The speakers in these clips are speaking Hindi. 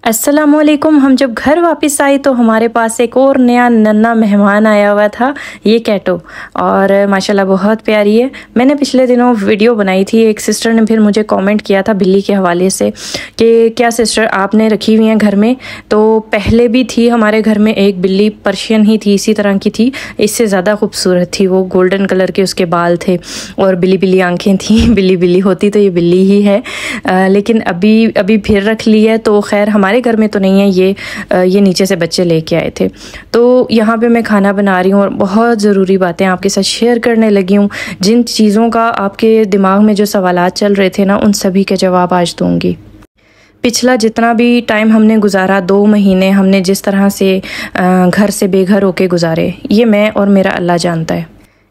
अस्सलामुअलैकुम। हम जब घर वापस आए तो हमारे पास एक और नया नन्हा मेहमान आया हुआ था, ये कैटो। और माशाल्लाह बहुत प्यारी है। मैंने पिछले दिनों वीडियो बनाई थी, एक सिस्टर ने फिर मुझे कमेंट किया था बिल्ली के हवाले से कि क्या सिस्टर आपने रखी हुई हैं घर में। तो पहले भी थी हमारे घर में एक बिल्ली, पर्शियन ही थी, इसी तरह की थी, इससे ज़्यादा खूबसूरत थी वो, गोल्डन कलर के उसके बाल थे और बिल्ली बिल्ली आँखें थी। बिल्ली बिल्ली होती तो ये बिल्ली ही है, लेकिन अभी फिर रख ली है। तो खैर हमारे घर में तो नहीं है, ये नीचे से बच्चे लेके आए थे। तो यहाँ पे मैं खाना बना रही हूँ और बहुत ज़रूरी बातें आपके साथ शेयर करने लगी हूँ। जिन चीज़ों का आपके दिमाग में जो सवालात चल रहे थे ना, उन सभी के जवाब आज दूँगी। पिछला जितना भी टाइम हमने गुजारा, 2 महीने हमने जिस तरह से घर से बेघर होके गुजारे, ये मैं और मेरा अल्लाह जानता है।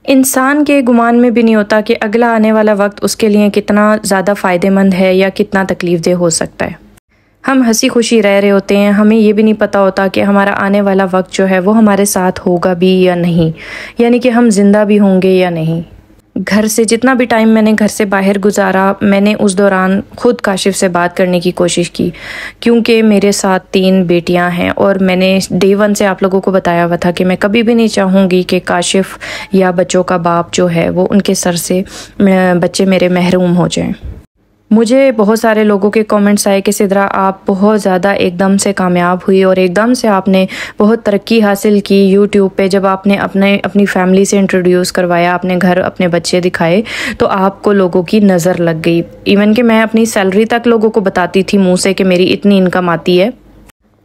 इंसान के गुमान में भी नहीं होता कि अगला आने वाला वक्त उसके लिए कितना ज़्यादा फ़ायदेमंद है या कितना तकलीफ़देह हो सकता है। हम हंसी खुशी रह रहे होते हैं, हमें ये भी नहीं पता होता कि हमारा आने वाला वक्त जो है वो हमारे साथ होगा भी या नहीं, यानी कि हम जिंदा भी होंगे या नहीं। घर से जितना भी टाइम मैंने घर से बाहर गुजारा, मैंने उस दौरान खुद काशिफ से बात करने की कोशिश की, क्योंकि मेरे साथ 3 बेटियां हैं और मैंने डे 1 से आप लोगों को बताया हुआ था कि मैं कभी भी नहीं चाहूँगी कि काशिफ या बच्चों का बाप जो है वो उनके सर से बच्चे मेरे महरूम हो जाएं। मुझे बहुत सारे लोगों के कमेंट्स आए कि सिद्रा आप बहुत ज़्यादा एकदम से कामयाब हुई और एकदम से आपने बहुत तरक्की हासिल की यूट्यूब पे। जब आपने अपनी फैमिली से इंट्रोड्यूस करवाया, अपने घर अपने बच्चे दिखाए, तो आपको लोगों की नज़र लग गई। इवन कि मैं अपनी सैलरी तक लोगों को बताती थी मुँह से कि मेरी इतनी इनकम आती है,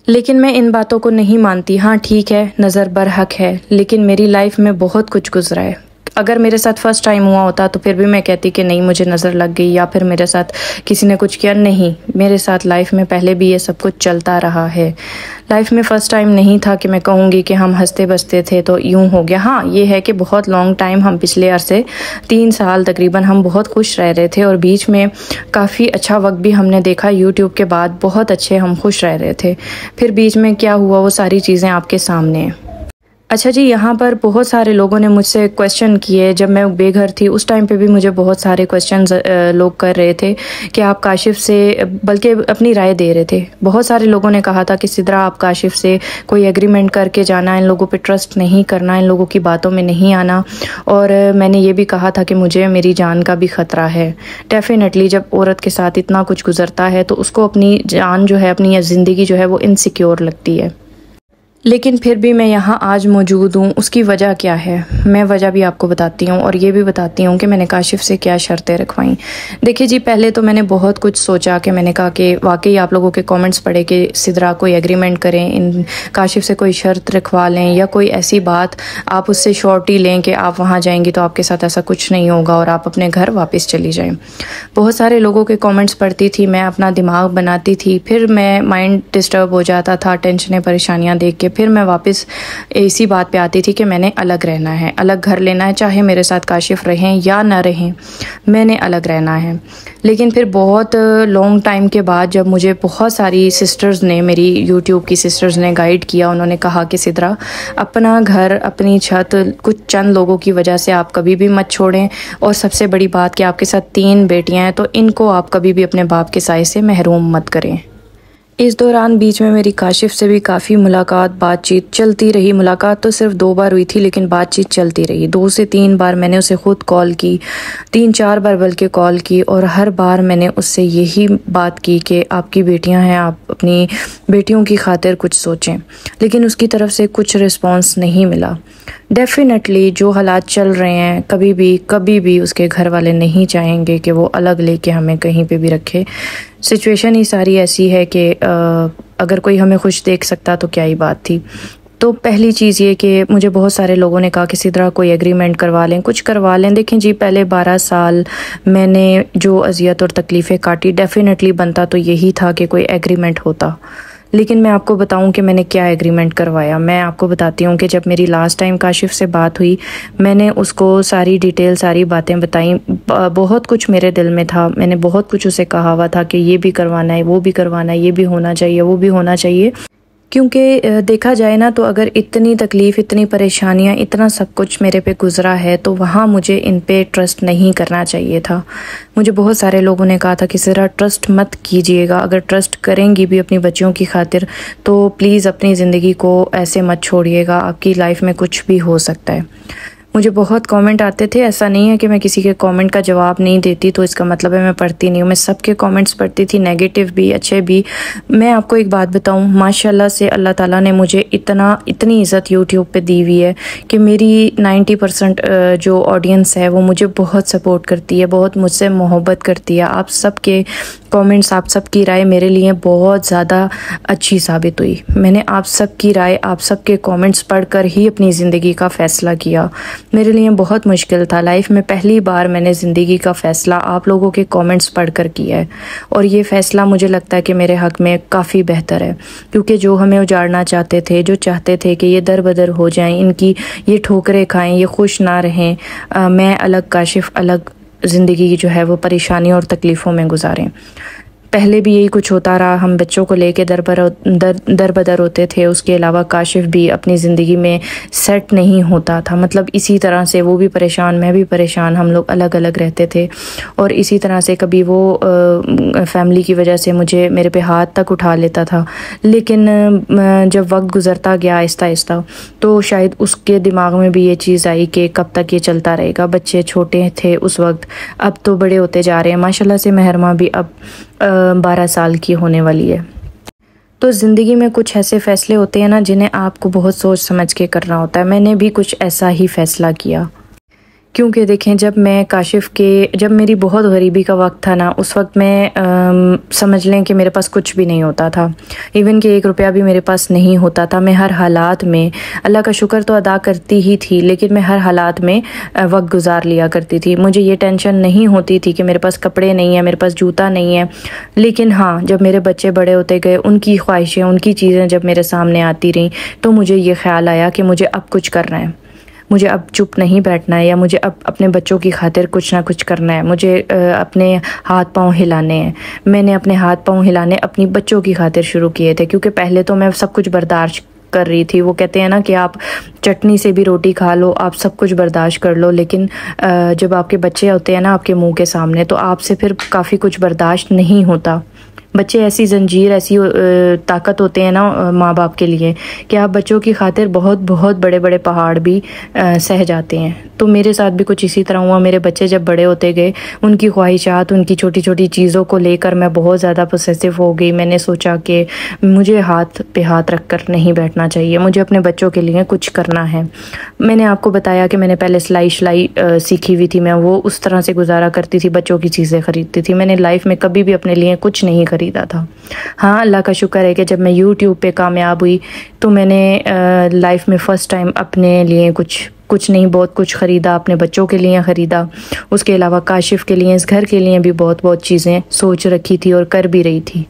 लेकिन मैं इन बातों को नहीं मानती। हाँ ठीक है, नज़र बरहक है, लेकिन मेरी लाइफ में बहुत कुछ गुजरा है। अगर मेरे साथ फर्स्ट टाइम हुआ होता तो फिर भी मैं कहती कि नहीं मुझे नज़र लग गई या फिर मेरे साथ किसी ने कुछ किया। नहीं, मेरे साथ लाइफ में पहले भी ये सब कुछ चलता रहा है। लाइफ में फ़र्स्ट टाइम नहीं था कि मैं कहूँगी कि हम हंसते बसते थे तो यूँ हो गया। हाँ ये है कि बहुत लॉन्ग टाइम, हम पिछले अरसे 3 साल तकरीबन हम बहुत खुश रह रहे थे और बीच में काफ़ी अच्छा वक्त भी हमने देखा। यूट्यूब के बाद बहुत अच्छे हम खुश रह रहे थे। फिर बीच में क्या हुआ वो सारी चीज़ें आपके सामने हैं। अच्छा जी, यहाँ पर बहुत सारे लोगों ने मुझसे क्वेश्चन किए। जब मैं बेघर थी उस टाइम पे भी मुझे बहुत सारे क्वेश्चंस लोग कर रहे थे कि आप काशिफ से, बल्कि अपनी राय दे रहे थे। बहुत सारे लोगों ने कहा था कि सिद्रा आप काशिफ से कोई एग्रीमेंट करके जाना, इन लोगों पे ट्रस्ट नहीं करना, इन लोगों की बातों में नहीं आना। और मैंने ये भी कहा था कि मुझे मेरी जान का भी ख़तरा है। डेफिनेटली जब औरत के साथ इतना कुछ गुजरता है तो उसको अपनी जान जो है, अपनी ज़िंदगी जो है वो इनसिक्योर लगती है। लेकिन फिर भी मैं यहाँ आज मौजूद हूँ। उसकी वजह क्या है, मैं वजह भी आपको बताती हूँ और ये भी बताती हूँ कि मैंने काशिफ से क्या शर्तें रखवाई। देखिए जी, पहले तो मैंने बहुत कुछ सोचा कि मैंने कहा कि वाकई आप लोगों के कमेंट्स पढ़े कि सिद्रा कोई एग्रीमेंट करें, इन काशिफ से कोई शर्त रखवा लें या कोई ऐसी बात आप उससे श्योरिटी लें कि आप वहाँ जाएंगी तो आपके साथ ऐसा कुछ नहीं होगा और आप अपने घर वापस चली जाएँ। बहुत सारे लोगों के कॉमेंट्स पढ़ती थी, मैं अपना दिमाग बनाती थी, फिर मैं माइंड डिस्टर्ब हो जाता था टेंशनें परेशानियाँ देख के। फिर मैं वापस इसी बात पे आती थी कि मैंने अलग रहना है, अलग घर लेना है, चाहे मेरे साथ काशिफ रहें या ना रहें, मैंने अलग रहना है। लेकिन फिर बहुत लॉन्ग टाइम के बाद जब मुझे बहुत सारी सिस्टर्स ने, मेरी यूट्यूब की सिस्टर्स ने गाइड किया, उन्होंने कहा कि सिद्रा अपना घर, अपनी छत कुछ चंद लोगों की वजह से आप कभी भी मत छोड़ें। और सबसे बड़ी बात कि आपके साथ 3 बेटियां हैं तो इनको आप कभी भी अपने बाप के साए से महरूम मत करें। इस दौरान बीच में मेरी काशिफ से भी काफ़ी मुलाकात बातचीत चलती रही। मुलाकात तो सिर्फ 2 बार हुई थी, लेकिन बातचीत चलती रही। 2 से 3 बार मैंने उसे ख़ुद कॉल की, 3-4 बार बल्कि कॉल की, और हर बार मैंने उससे यही बात की कि आपकी बेटियां हैं, आप अपनी बेटियों की खातिर कुछ सोचें। लेकिन उसकी तरफ से कुछ रिस्पॉन्स नहीं मिला। डेफिनेटली जो हालात चल रहे हैं, कभी भी उसके घर वाले नहीं चाहेंगे कि वो अलग लेके हमें कहीं पे भी रखे। सिचुएशन ही सारी ऐसी है कि अगर कोई हमें खुश देख सकता तो क्या ही बात थी। तो पहली चीज़ ये कि मुझे बहुत सारे लोगों ने कहा कि सिद्रा कोई एग्रीमेंट करवा लें, कुछ करवा लें। देखें जी, पहले 12 साल मैंने जो अजियत और तकलीफ़ें काटी, डेफिनेटली बनता तो यही था कि कोई एग्रीमेंट होता। लेकिन मैं आपको बताऊं कि मैंने क्या एग्रीमेंट करवाया। मैं आपको बताती हूं कि जब मेरी लास्ट टाइम काशिफ से बात हुई, मैंने उसको सारी डिटेल, सारी बातें बताई। बहुत कुछ मेरे दिल में था, मैंने बहुत कुछ उसे कहा हुआ था कि ये भी करवाना है, वो भी करवाना है, ये भी होना चाहिए, वो भी होना चाहिए। क्योंकि देखा जाए ना तो अगर इतनी तकलीफ़, इतनी परेशानियां, इतना सब कुछ मेरे पे गुज़रा है तो वहाँ मुझे इन पे ट्रस्ट नहीं करना चाहिए था। मुझे बहुत सारे लोगों ने कहा था कि ज़रा ट्रस्ट मत कीजिएगा, अगर ट्रस्ट करेंगी भी अपनी बच्चियों की खातिर तो प्लीज़ अपनी ज़िंदगी को ऐसे मत छोड़िएगा, आपकी लाइफ में कुछ भी हो सकता है। मुझे बहुत कमेंट आते थे, ऐसा नहीं है कि मैं किसी के कमेंट का जवाब नहीं देती तो इसका मतलब है मैं पढ़ती नहीं हूँ। मैं सबके कमेंट्स पढ़ती थी, नेगेटिव भी, अच्छे भी। मैं आपको एक बात बताऊँ, माशाल्लाह से अल्लाह ताला ने मुझे इतनी इज़्ज़त यूट्यूब पे दी हुई है कि मेरी 90% जो ऑडियंस है वो मुझे बहुत सपोर्ट करती है, बहुत मुझसे मोहब्बत करती है। आप सबके कमेंट्स, आप सबकी राय मेरे लिए बहुत ज़्यादा अच्छी साबित हुई। मैंने आप सबकी राय, आप सबके कमेंट्स पढ़कर ही अपनी ज़िंदगी का फ़ैसला किया। मेरे लिए बहुत मुश्किल था, लाइफ में पहली बार मैंने ज़िंदगी का फ़ैसला आप लोगों के कमेंट्स पढ़कर किया है और ये फ़ैसला मुझे लगता है कि मेरे हक़ में काफ़ी बेहतर है, क्योंकि जो हमें उजाड़ना चाहते थे, जो चाहते थे कि ये दर बदर हो जाएं, इनकी ये ठोकरें खाएं, ये खुश ना रहें, मैं अलग, काशिफ अलग ज़िंदगी जो है वो परेशानियों और तकलीफ़ों में गुजारें। पहले भी यही कुछ होता रहा, हम बच्चों को लेके दर बदर होते थे। उसके अलावा काशिफ भी अपनी ज़िंदगी में सेट नहीं होता था, मतलब इसी तरह से वो भी परेशान, मैं भी परेशान, हम लोग अलग अलग रहते थे। और इसी तरह से कभी वो फैमिली की वजह से मेरे पे हाथ तक उठा लेता था, लेकिन जब वक्त गुज़रता गया आहिस्ता आहिस्ता तो शायद उसके दिमाग में भी ये चीज़ आई कि कब तक ये चलता रहेगा। बच्चे छोटे थे उस वक्त, अब तो बड़े होते जा रहे हैं। माशाल्लाह से महरमा भी अब 12 साल की होने वाली है। तो ज़िंदगी में कुछ ऐसे फ़ैसले होते हैं ना जिन्हें आपको बहुत सोच समझ के करना होता है। मैंने भी कुछ ऐसा ही फ़ैसला किया, क्योंकि देखें, जब मेरी बहुत गरीबी का वक्त था ना, उस वक्त मैं समझ लें कि मेरे पास कुछ भी नहीं होता था, इवन कि 1 रुपया भी मेरे पास नहीं होता था। मैं हर हालात में अल्लाह का शुक्र तो अदा करती ही थी, लेकिन मैं हर हालात में वक्त गुजार लिया करती थी। मुझे ये टेंशन नहीं होती थी कि मेरे पास कपड़े नहीं है, मेरे पास जूता नहीं है। लेकिन हाँ, जब मेरे बच्चे बड़े होते गए, उनकी ख्वाहिशें, उनकी चीज़ें जब मेरे सामने आती रहीं तो मुझे ये ख्याल आया कि मुझे अब कुछ करना है, मुझे अब चुप नहीं बैठना है, या मुझे अब अपने बच्चों की खातिर कुछ ना कुछ करना है। मुझे अपने हाथ पांव हिलाने हैं। मैंने अपने हाथ पांव हिलाने अपनी बच्चों की खातिर शुरू किए थे, क्योंकि पहले तो मैं सब कुछ बर्दाश्त कर रही थी। वो कहते हैं ना कि आप चटनी से भी रोटी खा लो, आप सब कुछ बर्दाश्त कर लो, लेकिन जब आपके बच्चे होते हैं ना आपके मुंह के सामने, तो आपसे फिर काफ़ी कुछ बर्दाश्त नहीं होता। बच्चे ऐसी जंजीर, ऐसी ताकत होते हैं ना माँ बाप के लिए कि आप बच्चों की खातिर बहुत बहुत बड़े बड़े पहाड़ भी सह जाते हैं। तो मेरे साथ भी कुछ इसी तरह हुआ। मेरे बच्चे जब बड़े होते गए, उनकी ख्वाहिशात, उनकी छोटी छोटी चीज़ों को लेकर मैं बहुत ज़्यादा पोसेसिव हो गई। मैंने सोचा कि मुझे हाथ पे हाथ रख कर नहीं बैठना चाहिए, मुझे अपने बच्चों के लिए कुछ करना है। मैंने आपको बताया कि मैंने पहले सिलाई सीखी हुई थी, मैं वो उस तरह से गुजारा करती थी, बच्चों की चीज़ें ख़रीदती थी। मैंने लाइफ में कभी भी अपने लिए कुछ नहीं खरीदा था। हाँ, अल्लाह का शुक्र है कि जब मैं यूट्यूब पे कामयाब हुई तो मैंने लाइफ में फ़र्स्ट टाइम अपने लिए कुछ नहीं, बहुत कुछ ख़रीदा, अपने बच्चों के लिए ख़रीदा। उसके अलावा काशिफ के लिए, इस घर के लिए भी बहुत बहुत चीज़ें सोच रखी थी और कर भी रही थी।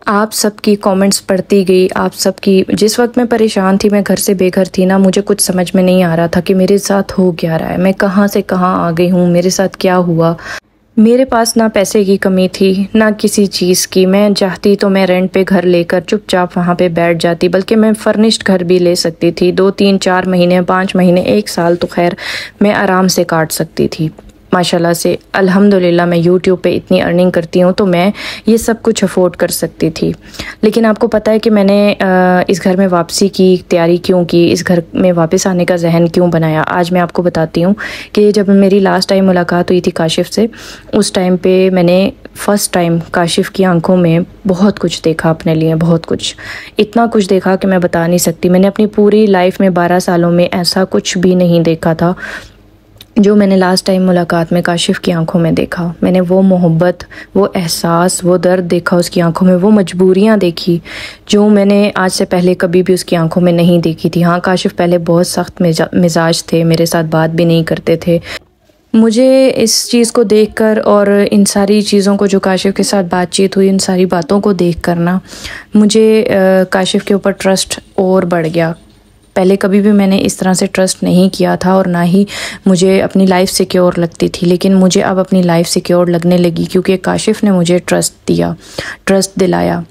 आप सबकी कमेंट्स पढ़ती गई, आप सबकी, जिस वक्त मैं परेशान थी, मैं घर से बेघर थी ना, मुझे कुछ समझ में नहीं आ रहा था कि मेरे साथ हो क्या रहा है, मैं कहाँ से कहाँ आ गई हूँ, मेरे साथ क्या हुआ। मेरे पास ना पैसे की कमी थी, ना किसी चीज़ की। मैं चाहती तो मैं रेंट पे घर लेकर चुपचाप वहाँ पे बैठ जाती, बल्कि मैं फर्निश्ड घर भी ले सकती थी। 2, 3, 4 महीने, 5 महीने, 1 साल तो खैर मैं आराम से काट सकती थी। माशाल्लाह से अल्हम्दुलिल्लाह मैं यूट्यूब पे इतनी अर्निंग करती हूँ तो मैं ये सब कुछ अफोर्ड कर सकती थी। लेकिन आपको पता है कि मैंने इस घर में वापसी की तैयारी क्यों की, इस घर में वापस आने का जहन क्यों बनाया। आज मैं आपको बताती हूँ कि जब मेरी लास्ट टाइम मुलाकात हुई थी काशिफ से, उस टाइम पे मैंने फ़र्स्ट टाइम काशिफ की आंखों में बहुत कुछ देखा अपने लिए, बहुत कुछ, इतना कुछ देखा कि मैं बता नहीं सकती। मैंने अपनी पूरी लाइफ में 12 सालों में ऐसा कुछ भी नहीं देखा था जो मैंने लास्ट टाइम मुलाकात में काशिफ की आंखों में देखा। मैंने वो मोहब्बत, वो एहसास, वो दर्द देखा उसकी आंखों में, वो मजबूरियां देखी जो मैंने आज से पहले कभी भी उसकी आंखों में नहीं देखी थी। हाँ, काशिफ पहले बहुत सख्त मिजाज थे, मेरे साथ बात भी नहीं करते थे। मुझे इस चीज़ को देखकर और इन सारी चीज़ों को जो काशिफ के साथ बातचीत हुई, इन सारी बातों को देख कर ना मुझे काशिफ के ऊपर ट्रस्ट और बढ़ गया। पहले कभी भी मैंने इस तरह से ट्रस्ट नहीं किया था और ना ही मुझे अपनी लाइफ सिक्योर लगती थी, लेकिन मुझे अब अपनी लाइफ सिक्योर लगने लगी क्योंकि काशिफ ने मुझे ट्रस्ट दिया, ट्रस्ट दिलाया।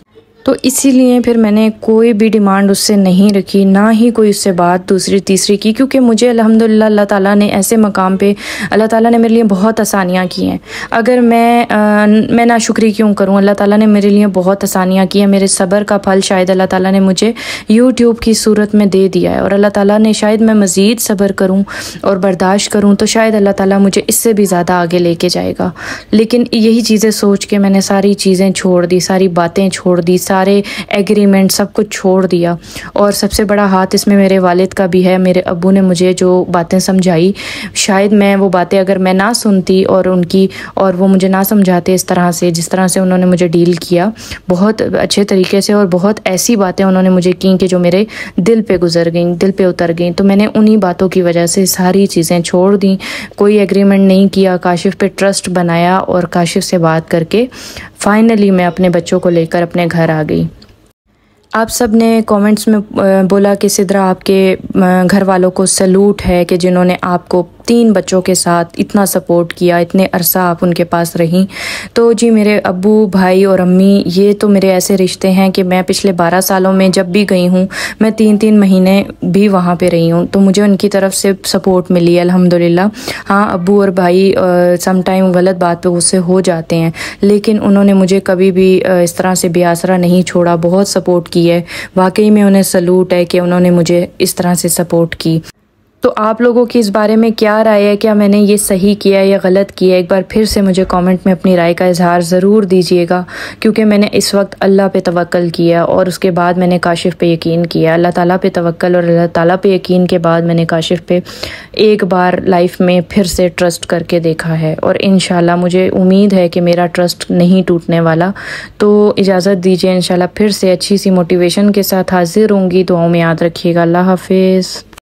तो इसीलिए फिर मैंने कोई भी डिमांड उससे नहीं रखी, ना ही कोई उससे बात दूसरी तीसरी की, क्योंकि मुझे अल्हम्दुलिल्लाह अल्लाह ताला ने ऐसे मकाम पे, अल्लाह ताला ने मेरे लिए बहुत आसानियाँ की हैं। अगर मैं नाशुक्री क्यों करूँ, अल्लाह ताला ने मेरे लिए बहुत आसानियाँ की हैं। मेरे सब्र का फल शायद अल्लाह ताला ने मुझे यूट्यूब की सूरत में दे दिया है, और अल्लाह ताला ने शायद मैं मज़ीद सब्र करूँ और बर्दाश्त करूँ तो शायद अल्लाह ताला मुझे इससे भी ज़्यादा आगे लेके जाएगा। लेकिन यही चीज़ें सोच के मैंने सारी चीज़ें छोड़ दी, सारी बातें छोड़ दी, सारे एग्रीमेंट सब कुछ छोड़ दिया। और सबसे बड़ा हाथ इसमें मेरे वालिद का भी है। मेरे अब्बू ने मुझे जो बातें समझाई, शायद मैं वो बातें अगर मैं ना सुनती और वो मुझे ना समझाते इस तरह से, जिस तरह से उन्होंने मुझे डील किया, बहुत अच्छे तरीके से, और बहुत ऐसी बातें उन्होंने मुझे की कि जो मेरे दिल पे गुजर गई, दिल पे उतर गई। तो मैंने उन्हीं बातों की वजह से सारी चीज़ें छोड़ दी, कोई एग्रीमेंट नहीं किया, काशिफ पे ट्रस्ट बनाया और काशिफ से बात करके फाइनली मैं अपने बच्चों को लेकर अपने घर आ गई। आप सब ने कमेंट्स में बोला कि सिद्रा आपके घर वालों को सैल्यूट है कि जिन्होंने आपको 3 बच्चों के साथ इतना सपोर्ट किया, इतने अरसा आप उनके पास रहीं। तो जी मेरे अब्बू, भाई और अम्मी, ये तो मेरे ऐसे रिश्ते हैं कि मैं पिछले 12 सालों में जब भी गई हूँ, मैं 3-3 महीने भी वहाँ पे रही हूँ, तो मुझे उनकी तरफ से सपोर्ट मिली है अल्हम्दुलिल्लाह। हाँ, अब्बू और भाई सम टाइम गलत बात पे गुस्से हो जाते हैं, लेकिन उन्होंने मुझे कभी भी इस तरह से बेआसरा नहीं छोड़ा, बहुत सपोर्ट की है। वाकई में उन्हें सैल्यूट है कि उन्होंने मुझे इस तरह से सपोर्ट की। तो आप लोगों की इस बारे में क्या राय है, क्या मैंने ये सही किया या गलत किया? एक बार फिर से मुझे कमेंट में अपनी राय का इजहार ज़रूर दीजिएगा, क्योंकि मैंने इस वक्त अल्लाह पे तवक्कल किया और उसके बाद मैंने काशिफ पे यकीन किया। अल्लाह ताला पे तवक्कल और अल्लाह ताला पे यकीन के बाद मैंने काशिफ पे एक बार लाइफ में फिर से ट्रस्ट करके देखा है, और इंशाल्लाह मुझे उम्मीद है कि मेरा ट्रस्ट नहीं टूटने वाला। तो इजाज़त दीजिए, इंशाल्लाह फिर से अच्छी सी मोटिवेशन के साथ हाजिर होंगी। दुआओं में याद रखिएगा। अल्लाह हाफिज़।